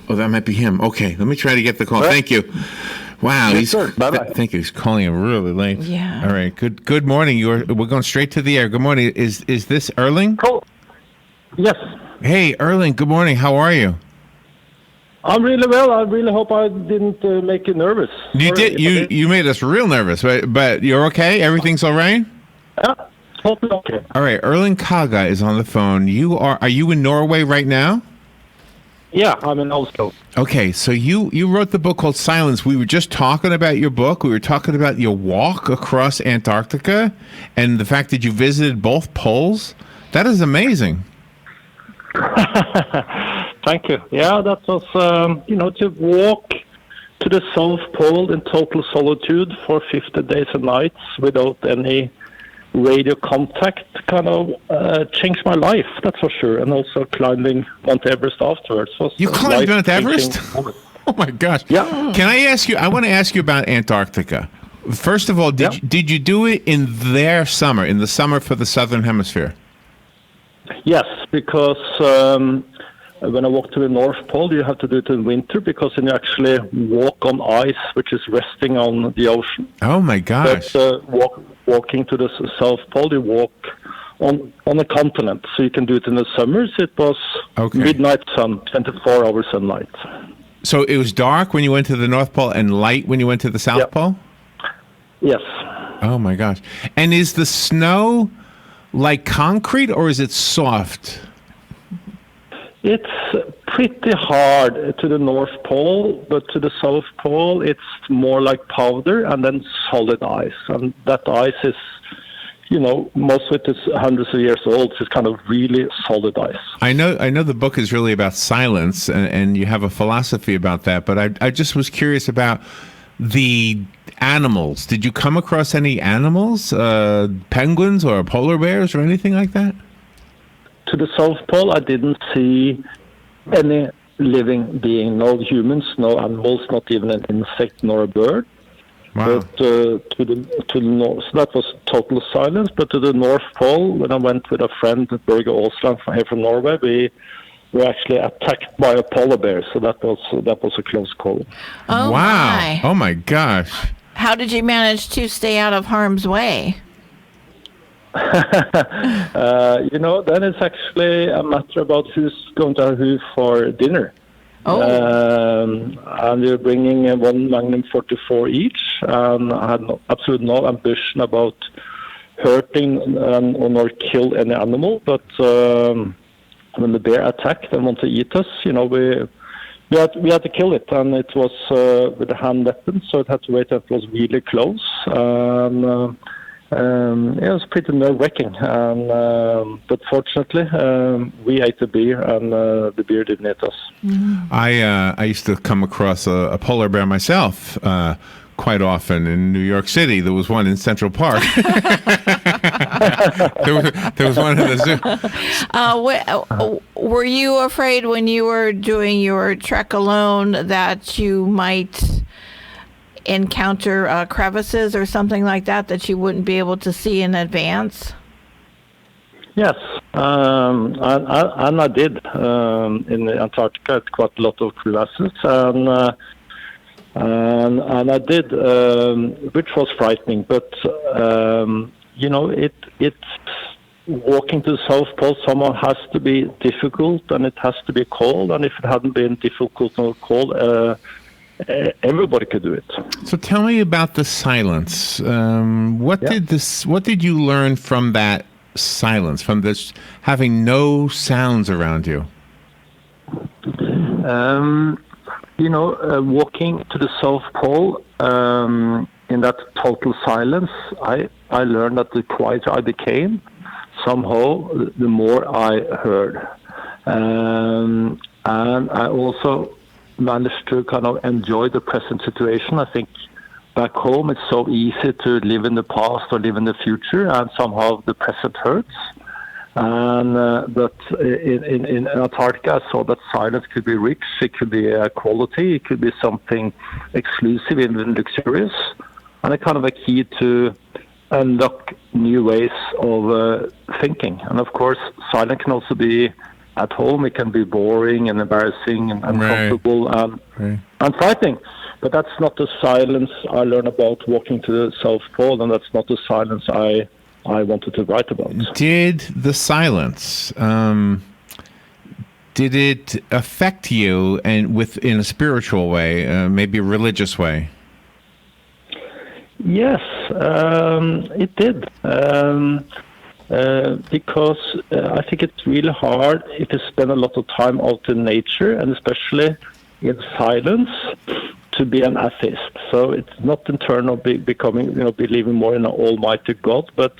Oh, that might be him. Okay, let me try to get the call. Right. Thank you. Wow, Yes, sir. Bye-bye. Thank you. He's calling in really late. Yeah. All right. Good morning. We're going straight to the air. Good morning. Is this Erling? Cool. Yes. Hey, Erling. Good morning. How are you? I'm really well. I really hope I didn't make you nervous. You Sorry did. if I You made us real nervous, but you're okay. Everything's all right. Yeah, totally okay. All right. Erling Kagge is on the phone. Are you in Norway right now? Yeah, I'm in Oslo. Okay, so you wrote the book called Silence. We were just talking about your book. We were talking about your walk across Antarctica and the fact that you visited both poles. That is amazing. Thank you. Yeah, that was, to walk to the South Pole in total solitude for 50 days and nights without any radio contact kind of changed my life, that's for sure. And also climbing Mount Everest afterwards. You climbed Mount Everest? Oh my gosh. Yeah. Can I ask you, I want to ask you about Antarctica. First of all, did you do it in their summer, in the summer for the Southern Hemisphere? Yes, because when I walk to the North Pole, you have to do it in winter because then you actually walk on ice, which is resting on the ocean. Oh my gosh. But walking to the South Pole, you walk on a continent. So you can do it in the summers. It was midnight sun, 24-hour sunlight. So it was dark when you went to the North Pole and light when you went to the South Pole? Yes. Oh my gosh. And is the snow like concrete or is it soft? It's pretty hard to the North Pole, but to the South Pole, it's more like powder and then solid ice. And that ice is, most of it is hundreds of years old. So it's kind of really solid ice. I know the book is really about silence, and you have a philosophy about that, but I just was curious about the animals. Did you come across any animals, penguins or polar bears or anything like that? To the South Pole, I didn't see any living being, no humans, no animals, not even an insect nor a bird. Wow. But to the north, so that was total silence. But to the North Pole, when I went with a friend, Børge Aasland here from Norway, we were actually attacked by a polar bear. So that was a close call. Oh, wow! My. Oh my gosh! How did you manage to stay out of harm's way? Then it's actually a matter about who's going to have who for dinner. Oh. And you're bringing one Magnum 44 each. And I had absolutely no ambition about hurting or kill any animal. But when the bear attacked and wanted to eat us, we had to kill it, and it was with a hand weapon, so it had to wait until it was really close. It was pretty nerve-wracking, but fortunately, we ate the beer, and the beer didn't eat us. Mm-hmm. I used to come across a polar bear myself quite often in New York City. There was one in Central Park. there was one in the zoo. Were you afraid when you were doing your trek alone that you might encounter crevices or something like that you wouldn't be able to see in advance? Yes, and I did. In Antarctica, quite a lot of crevasses, and I did, which was frightening. But it's walking to the South Pole. Somehow has to be difficult, and it has to be cold. And if it hadn't been difficult or cold, everybody could do it. So tell me about the silence. What did you learn from that silence, from this having no sounds around you? Walking to the South Pole in that total silence, I learned that the quieter I became, somehow the more I heard. And I also managed to kind of enjoy the present situation. I think back home it's so easy to live in the past or live in the future, and somehow the present hurts. But in Antarctica, I saw that silence could be rich, it could be a quality, it could be something exclusive, even luxurious, and a kind of a key to unlock new ways of thinking. And of course, silence can also be At home, it can be boring and embarrassing and uncomfortable and frightening. But that's not the silence I learned about walking to the South Pole, and that's not the silence I wanted to write about. Did the silence, did it affect you in a spiritual way, maybe a religious way? Yes, it did. Because I think it's really hard if you spend a lot of time out in nature, and especially in silence, to be an atheist. So it's not in turn of becoming, believing more in an almighty God, but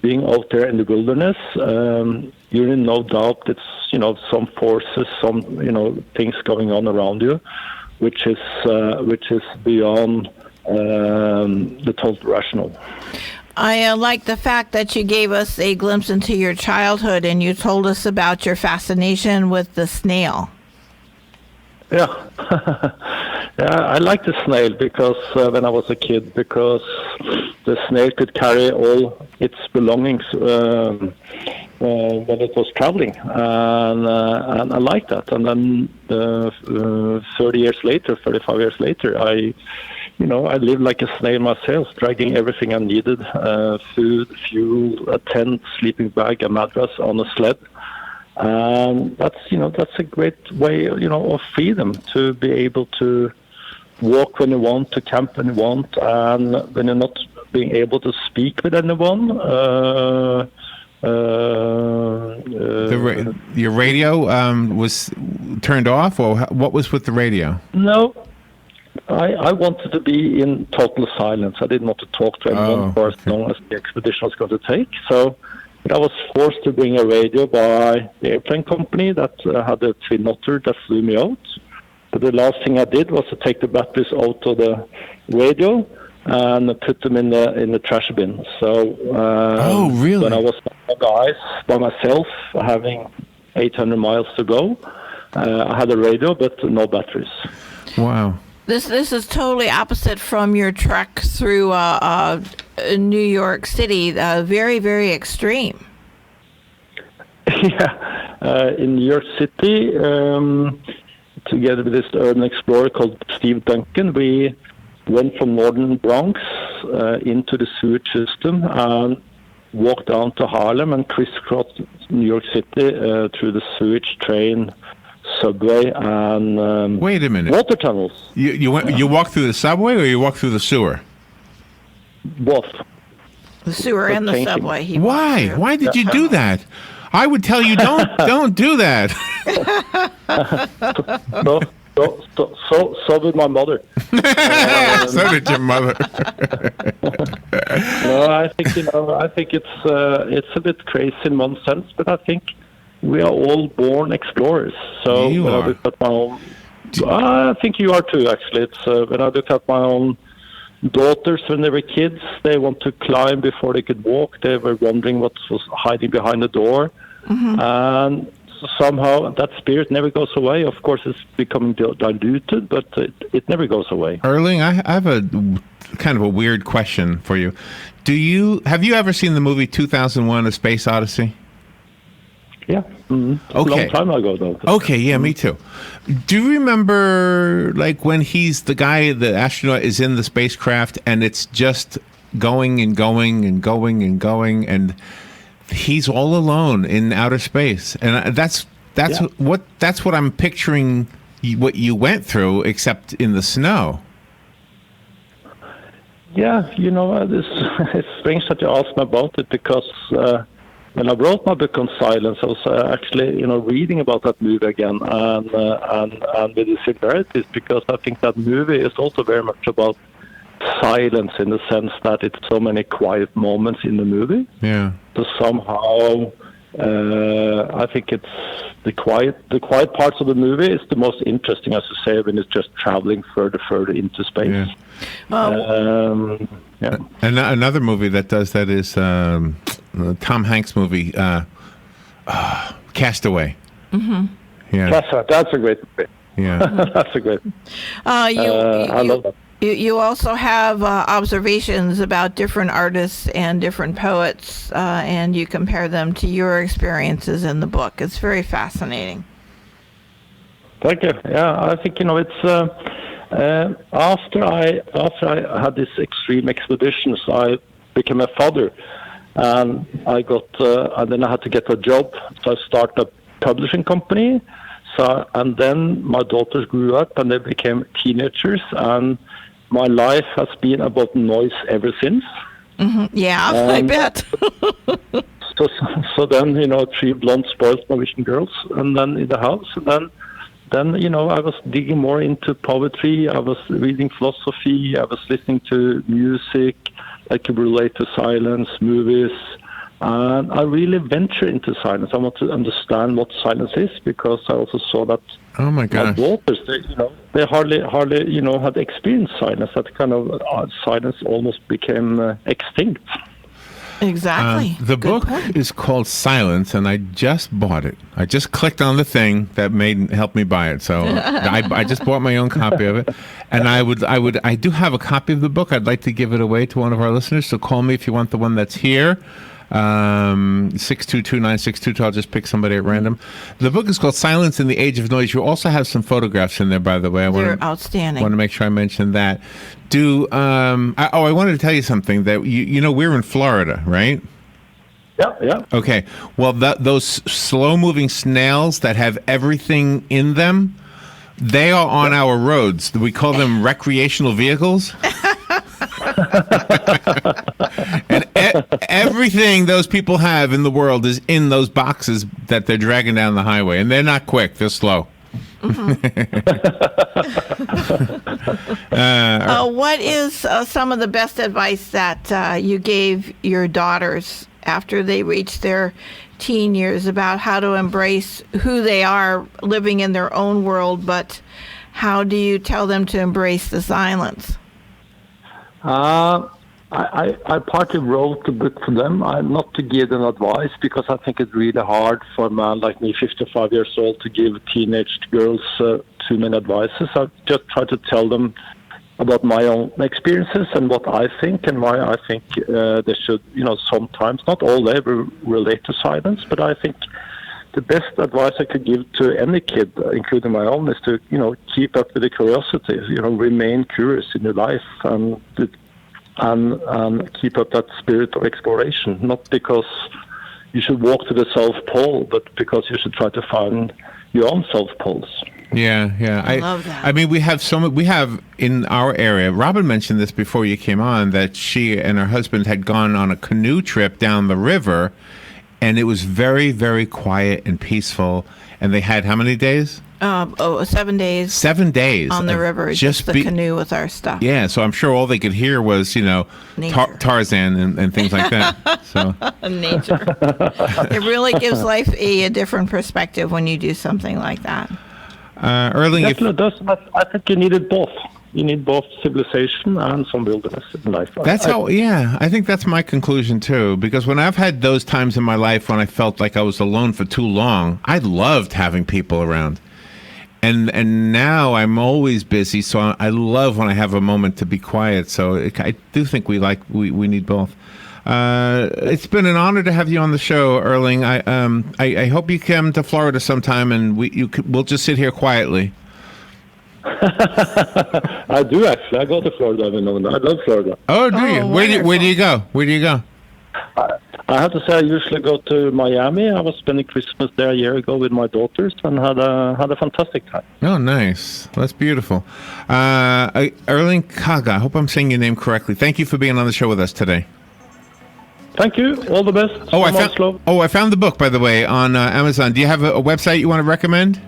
being out there in the wilderness, you're in no doubt it's, some forces, some, things going on around you, which is beyond the total rational. I like the fact that you gave us a glimpse into your childhood and you told us about your fascination with the snail. Yeah. Yeah, I like the snail because when I was a kid, because the snail could carry all its belongings when it was traveling, and I like that. And then 30 years later, 35 years later, I lived like a snail myself, dragging everything I needed: food, fuel, a tent, sleeping bag, a mattress on a sled. And that's a great way, of freedom, to be able to walk when you want, to camp when you want, and when you're not being able to speak with anyone. Your radio was turned off, or what was with the radio? No. I wanted to be in total silence. I didn't want to talk to anyone for as long as the expedition was going to take. So I was forced to bring a radio by the airplane company that had a twin otter that flew me out. But the last thing I did was to take the batteries out of the radio and put them in the trash bin. So really? When I was by myself, having 800 miles to go, I had a radio but no batteries. Wow. This is totally opposite from your trek through New York City. Very, very extreme. Yeah, in New York City, together with this urban explorer called Steve Duncan, we went from northern Bronx into the sewage system and walked down to Harlem and crisscrossed New York City through the sewage, train, subway, and wait a minute, water tunnels. You walked through the subway, or you walked through the sewer? Both. The sewer and the subway. Why did you do that? I would tell you don't do that. So did my mother. So did your mother. No, I think it's a bit crazy in one sense, but I think we are all born explorers. So you when are. I look at my own, I think you are too. Actually, it's when I look at my own daughters when they were kids, they want to climb before they could walk. They were wondering what was hiding behind the door, and somehow that spirit never goes away. Of course, it's becoming diluted, but it never goes away. Erling, I have a kind of a weird question for you. Have you ever seen the movie 2001: A Space Odyssey? Yeah. Mm-hmm. Okay. A long time ago, though. Okay, yeah, me too. Do you remember, like, when the astronaut is in the spacecraft and it's just going and going and going and going, and he's all alone in outer space? And that's what I'm picturing. What you went through, except in the snow. Yeah, it's strange that you asked me about it, because when I wrote my book on silence, I was actually, reading about that movie again, and with the similarities, because I think that movie is also very much about silence, in the sense that it's so many quiet moments in the movie. Yeah. So somehow, I think it's the quiet parts of the movie is the most interesting, as you say, when it's just traveling further into space. Yeah. Yeah. Another movie that does that is Tom Hanks movie, Castaway. Mm-hmm. Yeah, that's a great movie. Yeah, that's a great. I love that. You also have observations about different artists and different poets, and you compare them to your experiences in the book. It's very fascinating. Thank you. Yeah, I think it's after I had this extreme expeditions, I became a father, and and then I had to get a job. So I started a publishing company. So and then my daughters grew up and they became teenagers, and my life has been about noise ever since. Mm-hmm. Yeah, I bet. so then, three blonde, spoiled Norwegian girls, and then in the house, and then I was digging more into poetry. I was reading philosophy. I was listening to music. I could relate to silence, movies. And I really venture into silence. I want to understand what silence is, because I also saw that Oh my my gosh. daughters, they hardly, had experienced silence. That kind of silence almost became extinct. Exactly. The Good book point. is called Silence, and I just bought it. I just clicked on the thing that helped me buy it. So I just bought my own copy of it, and I do have a copy of the book. I'd like to give it away to one of our listeners. So call me if you want the one that's here. 622-9622. I'll just pick somebody at random. The book is called Silence in the Age of Noise. You also have some photographs in there, by the way. They're outstanding. Want to make sure I mention that. I wanted to tell you something that we're in Florida, right? Yeah. Okay. Well, those slow-moving snails that have everything in them, they are on our roads. We call them recreational vehicles. And everything those people have in the world is in those boxes that they're dragging down the highway. And they're not quick. They're slow. What is some of the best advice that you gave your daughters after they reached their teen years about how to embrace who they are living in their own world, but how do you tell them to embrace the silence? I partly wrote the book for them, not to give them advice, because I think it's really hard for a man like me, 55 years old, to give teenage girls too many advices. I just try to tell them about my own experiences and what I think, and why I think they should, sometimes, not all they relate to silence, but I think the best advice I could give to any kid, including my own, is to, keep up with the curiosity, remain curious in your life, and keep up that spirit of exploration, not because you should walk to the South Pole, but because you should try to find your own South Poles. Yeah. I love that. I mean, we have in our area, Robin mentioned this before you came on, that she and her husband had gone on a canoe trip down the river, and it was very, very quiet and peaceful. And they had how many days? 7 days. 7 days on the of river, just the canoe with our stuff. Yeah, so I'm sure all they could hear was, Tarzan and things like that. So nature. It really gives life a different perspective when you do something like that. Erling, I think you needed both. You need both civilization and some wilderness in life. I think that's my conclusion too, because when I've had those times in my life when I felt like I was alone for too long, I loved having people around. And now I'm always busy, so I love when I have a moment to be quiet. So I do think we need both. It's been an honor to have you on the show, Erling. I hope you come to Florida sometime, and we'll just sit here quietly. I do actually. I go to Florida every now and then. I love Florida. Oh, do you? Where do you go? Where do you go? I have to say, I usually go to Miami. I was spending Christmas there a year ago with my daughters and had a fantastic time. Oh, nice. That's beautiful. Erling Kagge, I hope I'm saying your name correctly. Thank you for being on the show with us today. Thank you. All the best. I found the book, by the way, on Amazon. Do you have a website you want to recommend?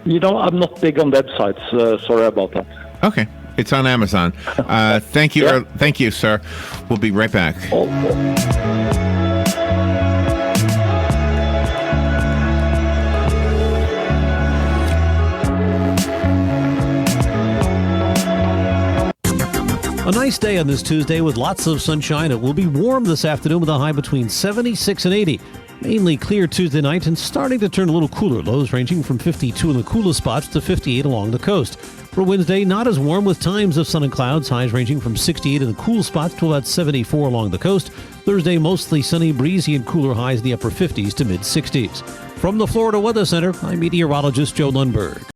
I'm not big on websites. Sorry about that. Okay. It's on Amazon. Thank you. Yeah. Thank you, sir. We'll be right back. A nice day on this Tuesday with lots of sunshine. It will be warm this afternoon with a high between 76 and 80. Mainly clear Tuesday night and starting to turn a little cooler. Lows ranging from 52 in the coolest spots to 58 along the coast. For Wednesday, not as warm with times of sun and clouds, highs ranging from 68 in the cool spots to about 74 along the coast. Thursday, mostly sunny, breezy, and cooler highs in the upper 50s to mid 60s. From the Florida Weather Center, I'm meteorologist Joe Lundberg.